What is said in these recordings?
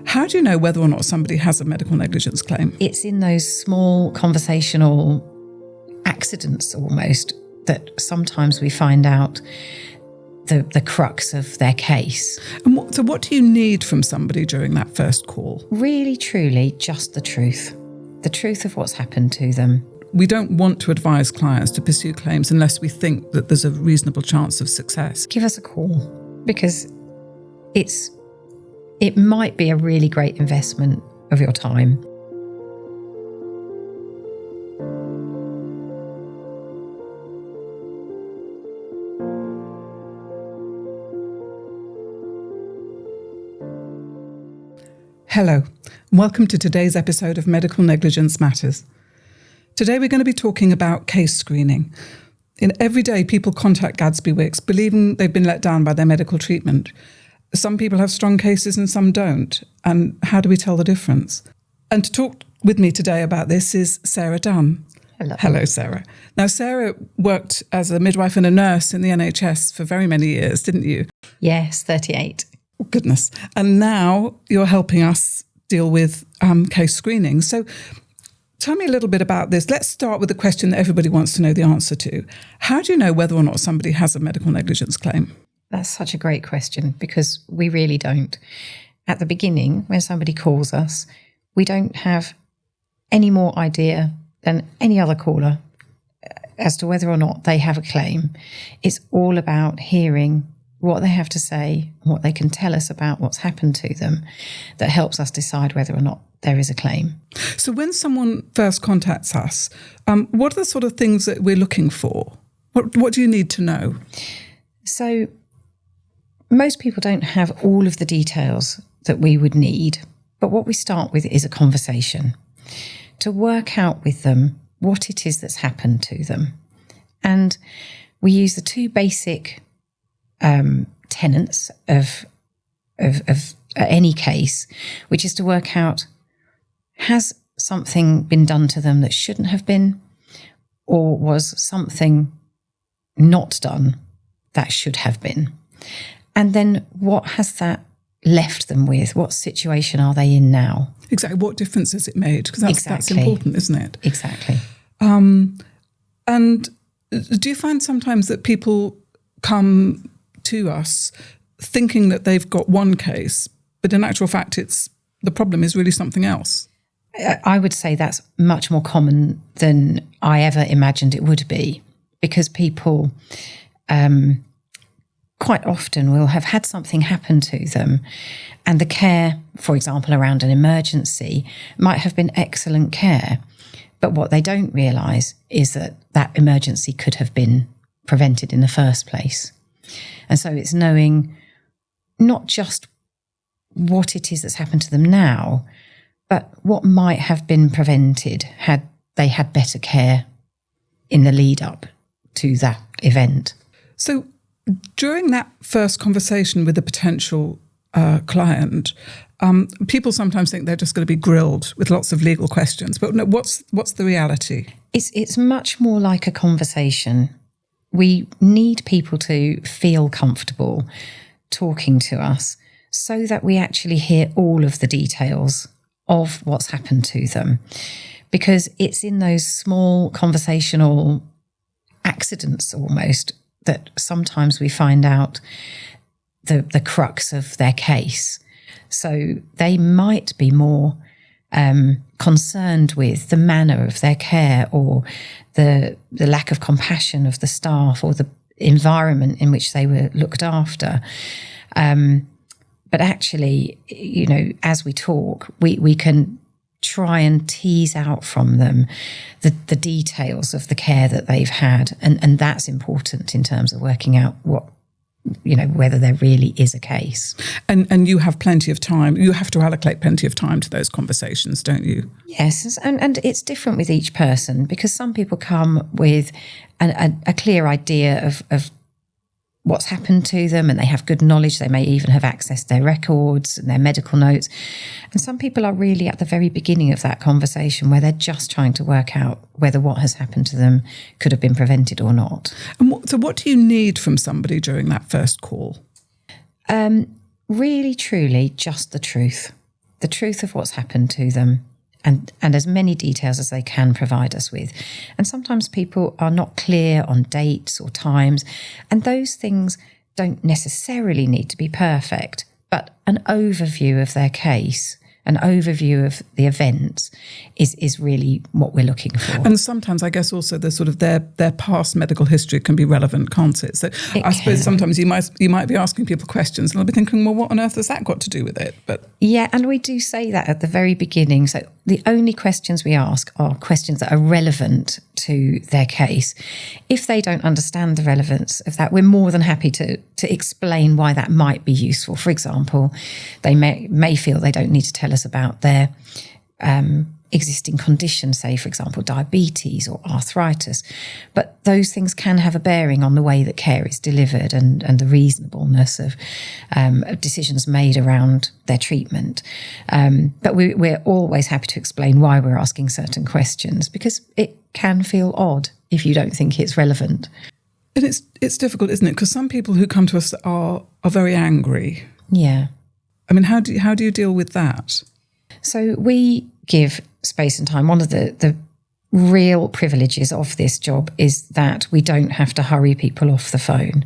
How do you know whether or not somebody has a medical negligence claim? It's in those small conversational accidents almost that sometimes we find out the crux of their case. And so what do you need from somebody during that first call? Really, truly, just the truth of what's happened to them. We don't want to advise clients to pursue claims unless we think that there's a reasonable chance of success. Give us a call, because it might be a really great investment of your time. Hello, and welcome to today's episode of Medical Negligence Matters. Today we're going to be talking about case screening. Every day people contact Gadsby Wicks believing they've been let down by their medical treatment. Some people have strong cases and some don't. And how do we tell the difference? And to talk with me today about this is Sarah Dunn. Hello. Hello, Sarah. Now, Sarah worked as a midwife and a nurse in the NHS for very many years, didn't you? Yes, 38. Oh, goodness. And now you're helping us deal with case screening. So tell me a little bit about this. Let's start with the question that everybody wants to know the answer to. How do you know whether or not somebody has a medical negligence claim? That's such a great question, because we really don't. At the beginning, when somebody calls us, we don't have any more idea than any other caller as to whether or not they have a claim. It's all about hearing what they have to say, what they can tell us about what's happened to them, that helps us decide whether or not there is a claim. So when someone first contacts us, what are the sort of things that we're looking for? What do you need to know? So most people don't have all of the details that we would need, but what we start with is a conversation to work out with them what it is that's happened to them. And we use the two basic tenets of any case, which is to work out, has something been done to them that shouldn't have been, or was something not done that should have been? And then what has that left them with? What situation are they in now? Exactly. What difference has it made? Because that's important, isn't it? Exactly. And do you find sometimes that people come to us thinking that they've got one case, but in actual fact, the problem is really something else? I would say that's much more common than I ever imagined it would be, because people quite often will have had something happen to them, and the care, for example, around an emergency might have been excellent care. But what they don't realise is that emergency could have been prevented in the first place. And so it's knowing not just what it is that's happened to them now, but what might have been prevented had they had better care in the lead up to that event. So during that first conversation with a potential client, people sometimes think they're just going to be grilled with lots of legal questions. But no, what's the reality? It's much more like a conversation. We need people to feel comfortable talking to us so that we actually hear all of the details of what's happened to them. Because it's in those small conversational accidents almost that sometimes we find out the crux of their case. So they might be more concerned with the manner of their care, or the lack of compassion of the staff, or the environment in which they were looked after. But actually, as we talk, we can try and tease out from them the details of the care that they've had. And that's important in terms of working out whether there really is a case. And you have plenty of time. You have to allocate plenty of time to those conversations, don't you? Yes, and it's different with each person, because some people come with a clear idea of what's happened to them, and they have good knowledge. They may even have accessed their records and their medical notes. And some people are really at the very beginning of that conversation, where they're just trying to work out whether what has happened to them could have been prevented or not. And so what do you need from somebody during that first call? Really, truly, just the truth the truth of what's happened to them, and as many details as they can provide us with. And sometimes people are not clear on dates or times, and those things don't necessarily need to be perfect, but an overview of their case, an overview of the events is really what we're looking for. And sometimes I guess also the sort of their past medical history can be relevant, can't it? So I suppose sometimes you might be asking people questions and they'll be thinking, well, what on earth has that got to do with it? But yeah, and we do say that at the very beginning. So the only questions we ask are questions that are relevant to their case. If they don't understand the relevance of that, we're more than happy to explain why that might be useful. For example, they may feel they don't need to tell us about their existing conditions, say, for example, diabetes or arthritis. But those things can have a bearing on the way that care is delivered and the reasonableness of decisions made around their treatment. But we're always happy to explain why we're asking certain questions, because it can feel odd if you don't think it's relevant. And it's difficult, isn't it? Because some people who come to us are very angry. Yeah. I mean, how do you deal with that? So we give space and time. One of the real privileges of this job is that we don't have to hurry people off the phone.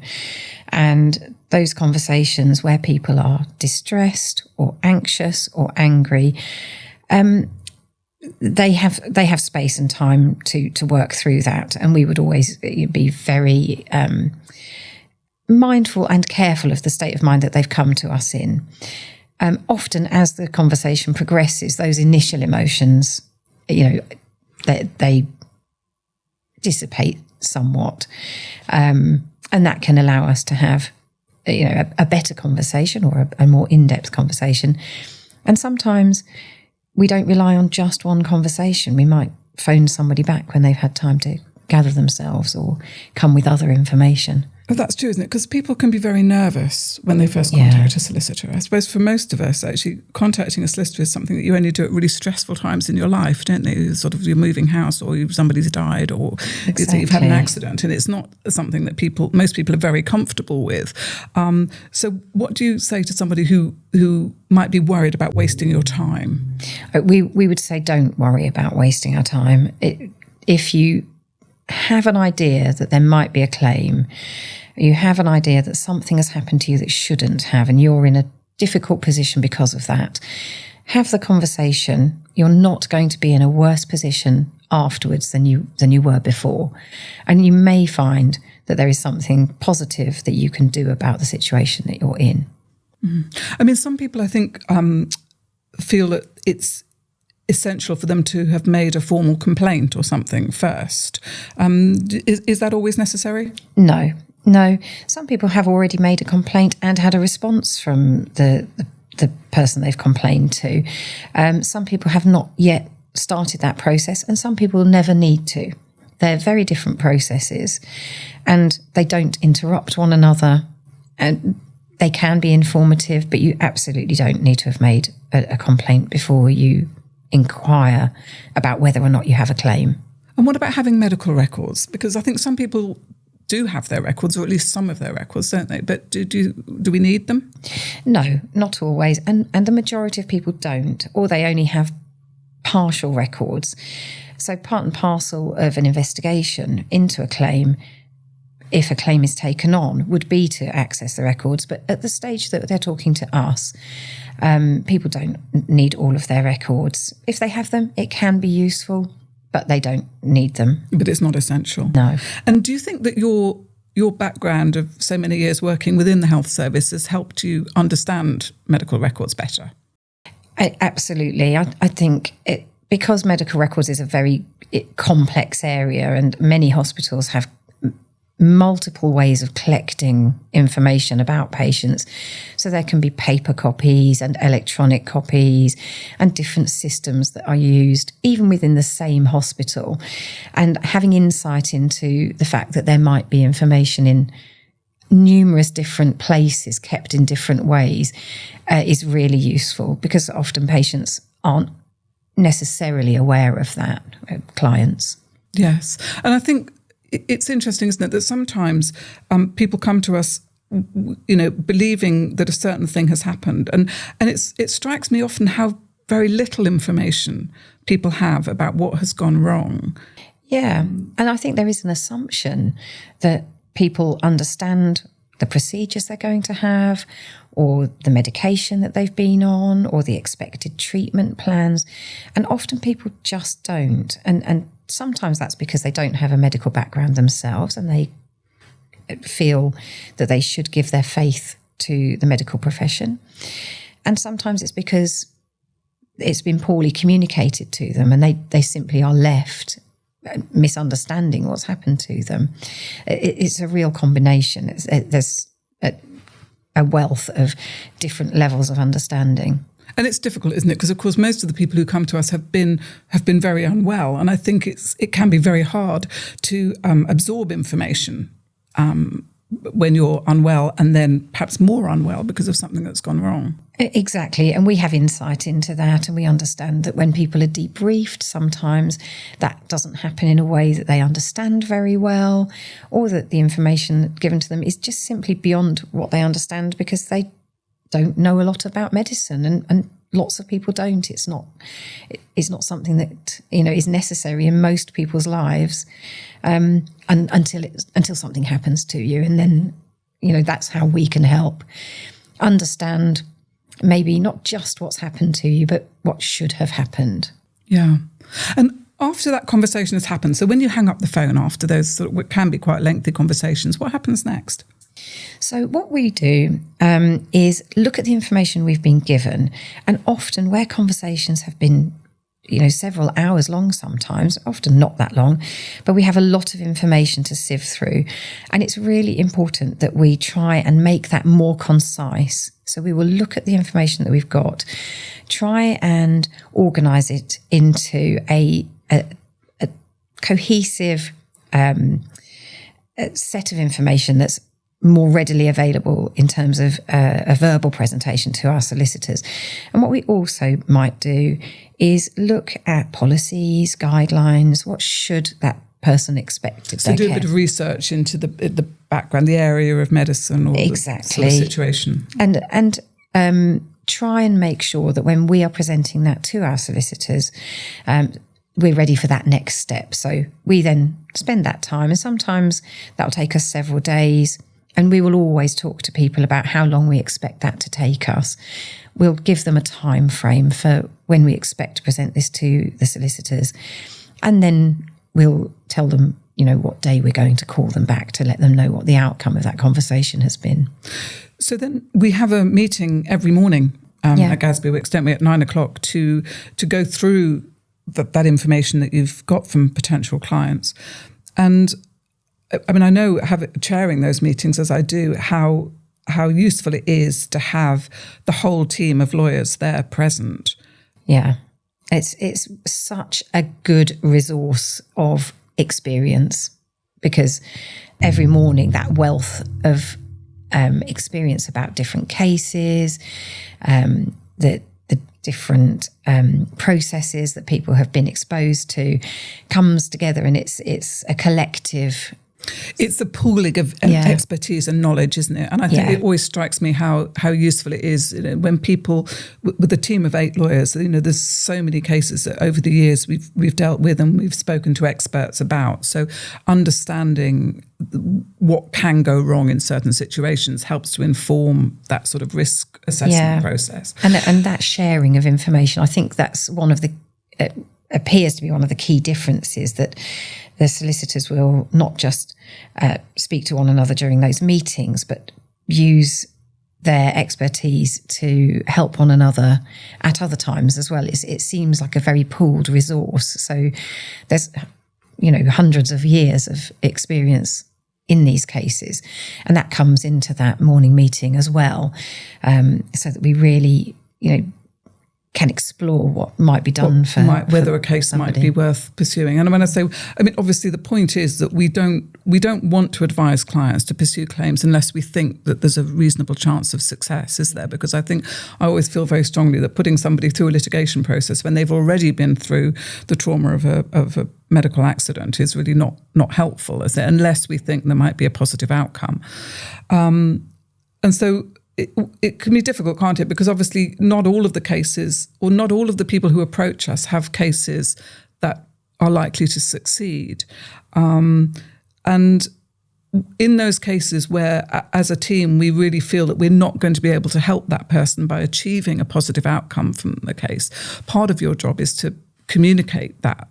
And those conversations where people are distressed or anxious or angry, they have space and time to work through that. And we would always be very mindful and careful of the state of mind that they've come to us in. Often as the conversation progresses, those initial emotions, they dissipate somewhat. And that can allow us to have, a better conversation or a more in-depth conversation. And sometimes we don't rely on just one conversation. We might phone somebody back when they've had time to gather themselves or come with other information. Well, that's true, isn't it? Because people can be very nervous when they first contact a solicitor. I suppose for most of us, actually, contacting a solicitor is something that you only do at really stressful times in your life, don't you? Sort of you're moving house, or somebody's died, or you've had an accident, and it's not something that most people are very comfortable with. So what do you say to somebody who might be worried about wasting your time? We would say don't worry about wasting our time. If you have an idea that there might be a claim, you have an idea that something has happened to you that shouldn't have, and you're in a difficult position because of that, have the conversation. You're not going to be in a worse position afterwards than you were before. And you may find that there is something positive that you can do about the situation that you're in. Mm-hmm. I mean, some people, I think, feel that it's essential for them to have made a formal complaint or something first. Is that always necessary? No. Some people have already made a complaint and had a response from the person they've complained to. Some people have not yet started that process, and some people never need to. They're very different processes, and they don't interrupt one another, and they can be informative, but you absolutely don't need to have made a complaint before you inquire about whether or not you have a claim. And what about having medical records? Because I think some people do have their records, or at least some of their records, don't they? But do we need them? No, not always. And the majority of people don't, or they only have partial records. So part and parcel of an investigation into a claim, if a claim is taken on, would be to access the records. But at the stage that they're talking to us, people don't need all of their records. If they have them, it can be useful, but they don't need them. But it's not essential. No. And do you think that your background of so many years working within the health service has helped you understand medical records better? Absolutely. I think because medical records is a very complex area, and many hospitals have multiple ways of collecting information about patients. So there can be paper copies and electronic copies and different systems that are used even within the same hospital. And having insight into the fact that there might be information in numerous different places kept in different ways is really useful, because often patients aren't necessarily aware of that, clients. Yes. And I think it's interesting, isn't it, that sometimes people come to us believing that a certain thing has happened. And it strikes me often how very little information people have about what has gone wrong. Yeah. And I think there is an assumption that people understand the procedures they're going to have, or the medication that they've been on, or the expected treatment plans. And often people just don't. And sometimes that's because they don't have a medical background themselves, and they feel that they should give their faith to the medical profession. And sometimes it's because it's been poorly communicated to them, and they simply are left misunderstanding what's happened to them. It's a real combination. There's a wealth of different levels of understanding. And it's difficult, isn't it? Because, of course, most of the people who come to us have been very unwell. And I think it can be very hard to absorb information when you're unwell, and then perhaps more unwell because of something that's gone wrong. Exactly. And we have insight into that, and we understand that when people are debriefed, sometimes that doesn't happen in a way that they understand very well, or that the information given to them is just simply beyond what they understand because they don't know a lot about medicine, and lots of people don't. It's not something that is necessary in most people's lives, and until something happens to you, and then that's how we can help understand maybe not just what's happened to you, but what should have happened. Yeah, and after that conversation has happened, so when you hang up the phone after those sort of what can be quite lengthy conversations, what happens next? So what we do is look at the information we've been given, and often where conversations have been several hours long, sometimes, often not that long, but we have a lot of information to sift through. And it's really important that we try and make that more concise. So we will look at the information that we've got, try and organise it into a cohesive set of information that's more readily available in terms of a verbal presentation to our solicitors. And what we also might do is look at policies, guidelines. What should that person expect if so do a bit of research into the background, the area of medicine, or exactly. the sort of situation. And try and make sure that when we are presenting that to our solicitors, we're ready for that next step. So we then spend that time, and sometimes that'll take us several days. And we will always talk to people about how long we expect that to take us. We'll give them a time frame for when we expect to present this to the solicitors. And then we'll tell them, what day we're going to call them back to let them know what the outcome of that conversation has been. So then we have a meeting every morning at Gadsby Wicks, don't we, at 9:00 to go through that information that you've got from potential clients. And I mean, I know chairing those meetings as I do, how useful it is to have the whole team of lawyers there present. Yeah, it's such a good resource of experience, because every morning that wealth of experience about different cases, the different processes that people have been exposed to comes together, and it's a collective. It's the pooling of expertise and knowledge, isn't it? And I think it always strikes me how useful it is when people, with a team of 8 lawyers, there's so many cases that over the years we've dealt with and we've spoken to experts about. So understanding what can go wrong in certain situations helps to inform that sort of risk assessment process. And that sharing of information, I think that's one of the appears to be one of the key differences, that the solicitors will not just speak to one another during those meetings, but use their expertise to help one another at other times as well. It seems like a very pooled resource. So there's, hundreds of years of experience in these cases, and that comes into that morning meeting as well, so that we really, can explore what might be done whether a case somebody might be worth pursuing. And when I say, obviously the point is that we don't want to advise clients to pursue claims unless we think that there's a reasonable chance of success, is there? Because I always feel very strongly that putting somebody through a litigation process when they've already been through the trauma of a medical accident is really not helpful, is it? Unless we think there might be a positive outcome. And so it can be difficult, can't it? Because obviously not all of the cases, or not all of the people who approach us have cases that are likely to succeed. And in those cases where, as a team, we really feel that we're not going to be able to help that person by achieving a positive outcome from the case, part of your job is to communicate that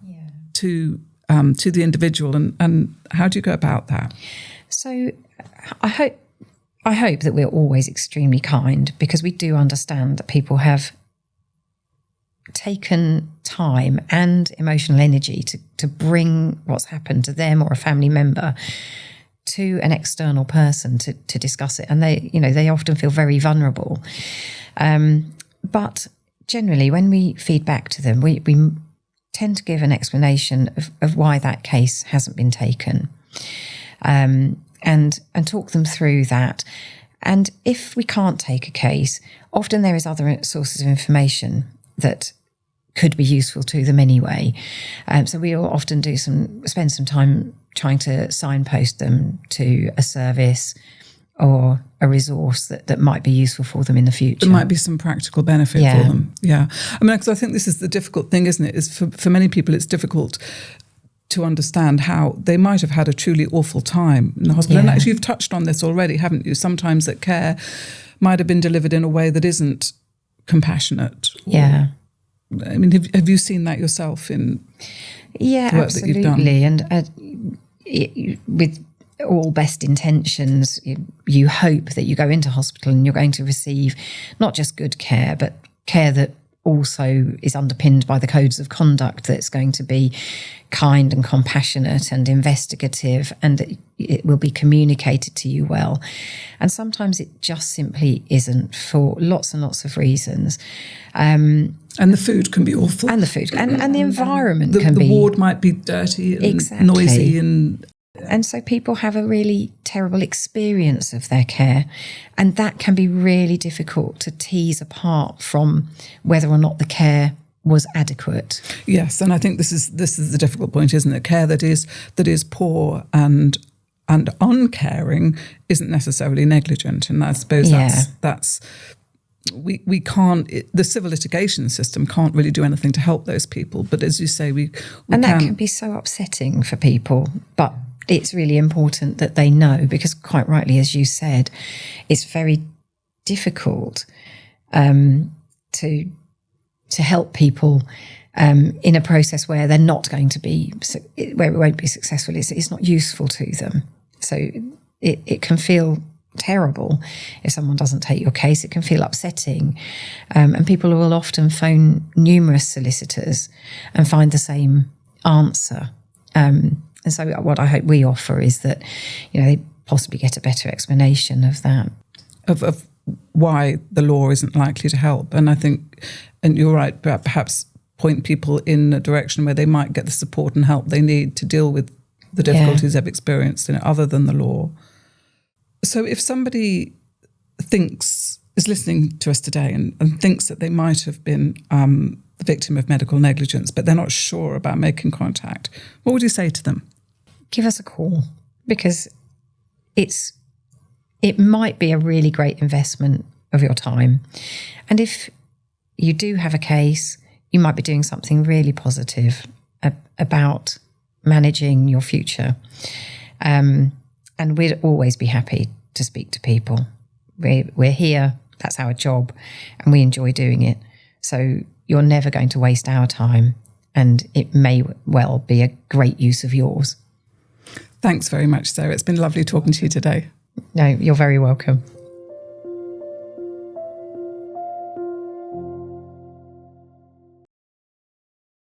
to the individual. And how do you go about that? So I hope that we're always extremely kind, because we do understand that people have taken time and emotional energy to bring what's happened to them or a family member to an external person to discuss it. And they often feel very vulnerable. But generally, when we feed back to them, we tend to give an explanation of why that case hasn't been taken, and talk them through that. And if we can't take a case, often there is other sources of information that could be useful to them anyway. So we'll often spend some time trying to signpost them to a service or a resource that might be useful for them in the future. There might be some practical benefit for them. Yeah. I mean, because I think this is the difficult thing, isn't it? Is for many people, it's difficult to understand how they might have had a truly awful time in the hospital. And actually, you've touched on this already, haven't you? Sometimes that care might have been delivered in a way that isn't compassionate. Yeah. I mean, have you seen that yourself in the work that you've done? And with all best intentions, you hope that you go into hospital and you're going to receive not just good care, but care that also is underpinned by the codes of conduct, that's going to be kind and compassionate and investigative, and it will be communicated to you well. And sometimes it just simply isn't, for lots and lots of reasons. And the food can be awful. And the food and the environment can be... The ward might be dirty and noisy. And so people have a really terrible experience of their care, and that can be really difficult to tease apart from whether or not the care was adequate. Yes, and I think this is the difficult point, isn't it? Care that is poor and uncaring isn't necessarily negligent, and I suppose that's we can't. The civil litigation system can't really do anything to help those people. But as you say, we that can be so upsetting for people, but it's really important that they know, because quite rightly, as you said, it's very difficult to help people in a process where they're not going to be, where it won't be successful. It's not useful to them. So it can feel terrible if someone doesn't take your case. It can feel upsetting. And people will often phone numerous solicitors and find the same answer. And so what I hope we offer is that, they possibly get a better explanation of that. Of why the law isn't likely to help. And I think, and you're right, perhaps point people in a direction where they might get the support and help they need to deal with the difficulties they've experienced in it, other than the law. So if somebody is listening to us today and thinks that they might have been the victim of medical negligence, but they're not sure about making contact, what would you say to them? Give us a call, because it might be a really great investment of your time. And if you do have a case, you might be doing something really positive about managing your future. And we'd always be happy to speak to people. We're here, that's our job, and we enjoy doing it. So you're never going to waste our time, and it may well be a great use of yours. Thanks very much, Sarah. It's been lovely talking to you today. No, you're very welcome.